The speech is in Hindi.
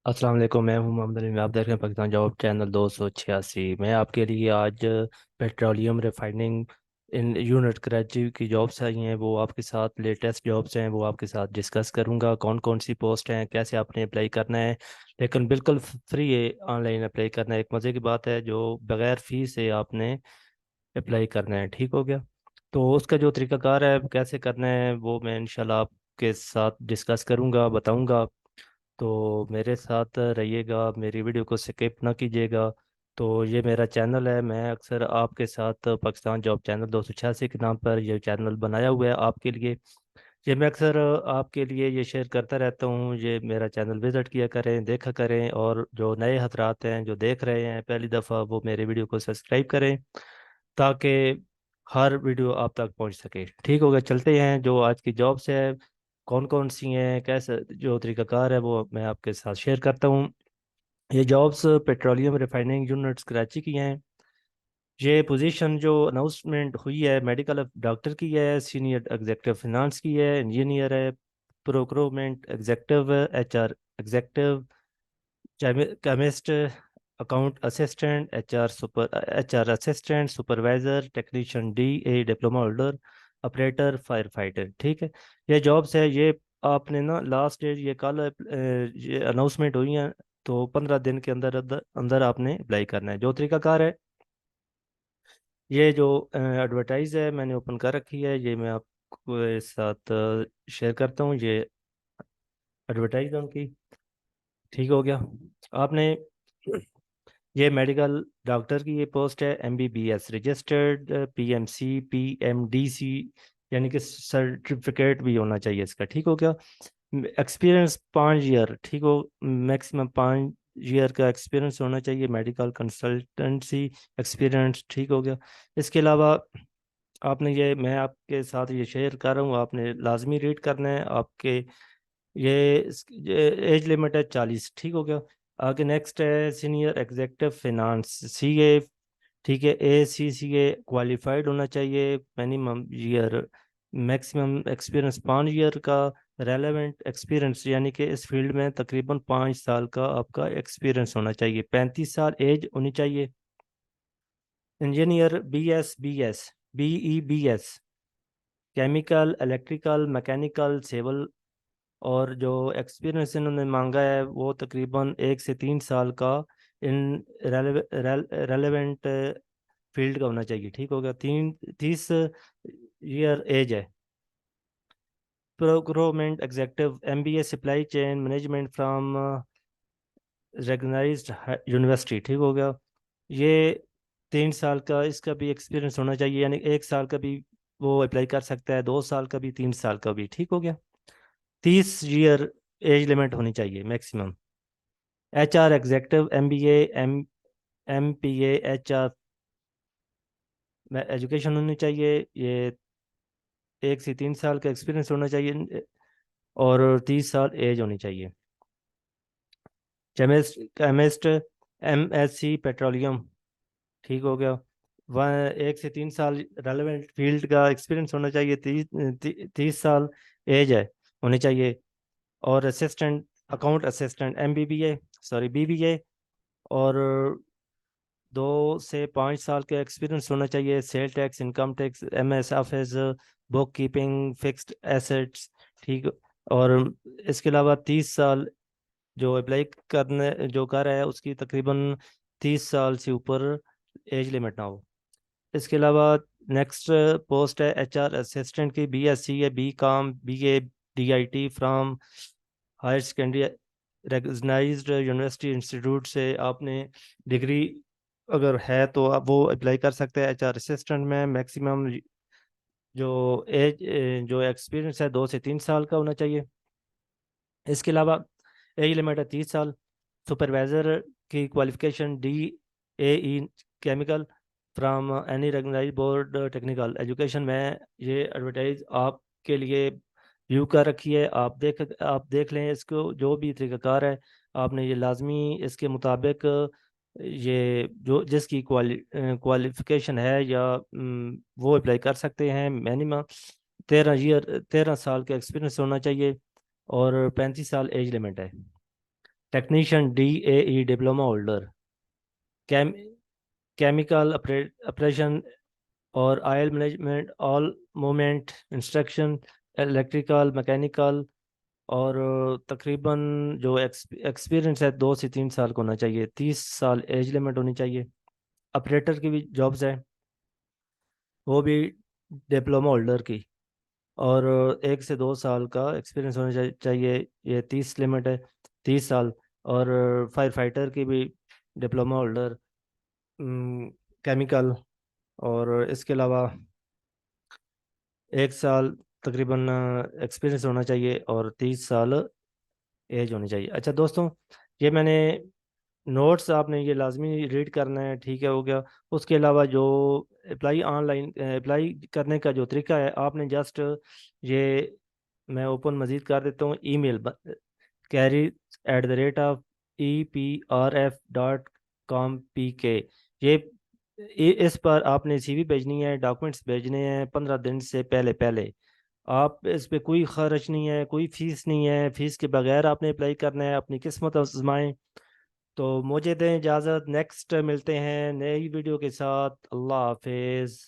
अस्सलाम वालेकुम। मैं हूं मोहम्मद अली। आप देख रहे हैं पाकिस्तान जॉब चैनल 286। मैं आपके लिए आज petroleum refining in unit Karachi की जॉब्स आई हैं, वो आपके साथ लेटेस्ट जॉब्स हैं, वो आपके साथ डिस्कस करूंगा। कौन कौन सी पोस्ट हैं, कैसे आपने अप्लाई करना है। लेकिन बिल्कुल फ्री है, ऑनलाइन अप्लाई करना है। एक मज़े की बात है, जो बगैर फीस से आपने अप्लाई करना है। ठीक हो गया? तो उसका जो तरीकाकार है, कैसे करना है, वो मैं इंशाल्लाह आपके साथ डिस्कस करूंगा, बताऊंगा। तो मेरे साथ रहिएगा, मेरी वीडियो को स्किप ना कीजिएगा। तो ये मेरा चैनल है, मैं अक्सर आपके साथ पाकिस्तान जॉब चैनल 286 के नाम पर ये चैनल बनाया हुआ है आपके लिए। ये मैं अक्सर आपके लिए ये शेयर करता रहता हूँ। ये मेरा चैनल विज़िट किया करें, देखा करें, और जो नए हजरात हैं जो देख रहे हैं पहली दफ़ा, वो मेरे वीडियो को सब्सक्राइब करें, ताकि हर वीडियो आप तक पहुंच सके। ठीक होगा? चलते हैं, जो आज की जॉब्स है कौन कौन सी हैं, कैसे जो तरीकाकार है, वो मैं आपके साथ शेयर करता हूँ। ये jobs petroleum refining units Karachi की हैं। ये पोजीशन जो अनाउंसमेंट हुई है, मेडिकल डॉक्टर की है, सीनियर एग्जीक्यूटिव फाइनेंस की है, इंजीनियर है, procurement executive, HR executive, chemist, account assistant, HR assistant, supervisor, technician D A diploma holder, operator, fire fighter. ठीक है? ये जॉब्स है। ये आपने ना लास्ट डेट ये कल ये अनाउंसमेंट हुई है, तो 15 दिन के अंदर अंदर अंदर आपने अप्लाई करना है। जो तरीकाकार है, ये जो एडवर्टाइज है मैंने ओपन कर रखी है, ये मैं आपको साथ शेयर करता हूँ। ये एडवर्टाइज उनकी। ठीक हो गया? आपने ये मेडिकल डॉक्टर की ये पोस्ट है, एमबीबीएस रजिस्टर्ड, पीएमसी, पीएमडीसी, यानी कि सर्टिफिकेट भी होना चाहिए इसका। ठीक हो गया? Experience 5 year. ठीक हो? मैक्सिमम 5 ईयर का एक्सपीरियंस होना चाहिए, मेडिकल कंसल्टेंसी एक्सपीरियंस। ठीक हो गया? इसके अलावा आपने ये, मैं आपके साथ ये शेयर कर रहा हूँ, आपने लाजमी रीड करना है। आपके ये एज लिमिट है 40। ठीक हो गया? आगे नेक्स्ट है सीनियर एग्जीक्यूटिव फाइनेंस, सीए। ठीक है? ACCA क्वालिफाइड होना चाहिए, minimum year, maximum experience 5 year का, रेलेवेंट एक्सपीरियंस यानी कि इस फील्ड में तकरीबन 5 साल का आपका एक्सपीरियंस होना चाहिए, 35 साल एज होनी चाहिए। Engineer BS, chemical, electrical, mechanical, civil, और जो एक्सपीरियंस इन्होंने मांगा है वो तकरीबन 1 से 3 साल का इन रेलेवेंट फील्ड का होना चाहिए। ठीक हो गया? 30 ईयर एज है। Procurement executive, MBA supply chain management from recognised university. ठीक हो गया? ये 3 साल का इसका भी एक्सपीरियंस होना चाहिए, यानी 1 साल का भी वो अप्लाई कर सकता है, 2 साल का भी, 3 साल का भी। ठीक हो गया? 30 ईयर एज लिमिट होनी चाहिए maximum. HR executive, MBA, MPA, HR में एजुकेशन होनी चाहिए। ये 1 से 3 साल का एक्सपीरियंस होना चाहिए, और 30 साल एज होनी चाहिए। Chemist, MSc petroleum. ठीक हो गया? वह 1 से 3 साल रेलेवेंट फील्ड का एक्सपीरियंस होना चाहिए, 30 साल एज है होनी चाहिए। और assistant, account assistant, MBBA, sorry BBA, और 2 से 5 साल का एक्सपीरियंस होना चाहिए। Sale tax, income tax, MS office, book keeping, fixed assets. ठीक। और इसके अलावा 30 साल जो अप्लाई करने जो कर रहा है उसकी तकरीबन 30 साल से ऊपर एज लिमिट ना हो। इसके अलावा नेक्स्ट पोस्ट है HR असिस्टेंट की, BSc है, BCom, BA, DIT from higher secondary recognised university institute से आपने डिग्री अगर है तो आप वो अप्लाई कर सकते हैं। HR असिस्टेंट में मैक्सिमम जो एज जो एक्सपीरियंस है 2 से 3 साल का होना चाहिए। इसके अलावा एज लिमिट है 30 साल। सुपरवाइजर की qualification DAE chemical from any recognised board technical education में। ये एडवर्टाइज आपके लिए व्यू कर रखी है, आप देख लें इसको, जो भी तरीकाकार है आपने ये लाजमी इसके मुताबिक ये जो जिसकी क्वालिफिकेशन है या वो अप्लाई कर सकते हैं। मिनिमम 13 साल का एक्सपीरियंस होना चाहिए, और 35 साल एज लिमिट है। टेक्नीशियन DAE डिप्लोमा होल्डर, केम केमिकल ऑपरेशन और oil management, all moment instruction, electrical mechanical, और तकरीबन जो एक्सपीरियंस है 2 से 3 साल का होना चाहिए, 30 साल एज लिमिट होनी चाहिए। ऑपरेटर की भी जॉब्स है, वो भी डिप्लोमा होल्डर की, और 1 से 2 साल का एक्सपीरियंस होना चाहिए, ये 30 लिमिट है, 30 साल। और फायर फाइटर की भी डिप्लोमा होल्डर, केमिकल, और इसके अलावा 1 साल तकरीबन एक्सपीरियंस होना चाहिए, और 30 साल एज होनी चाहिए। अच्छा दोस्तों, ये मैंने नोट्स, आपने ये लाजमी रीड करना है, ठीक है, हो गया। उसके अलावा जो अप्लाई ऑनलाइन अप्लाई करने का जो तरीका है, आपने जस्ट ये, मैं ओपन मजीद कर देता हूँ, ईमेल carry@eprf.com.pk, ये इस पर आपने CV भेजनी है, डॉक्यूमेंट्स भेजने हैं 15 दिन से पहले पहले। आप इस पे कोई खर्च नहीं है, कोई फीस नहीं है, फीस के बगैर आपने अप्लाई करना है, अपनी किस्मत आजमाएं। तो मुझे दें इजाज़त, नेक्स्ट मिलते हैं नई वीडियो के साथ। अल्लाह हाफिज़।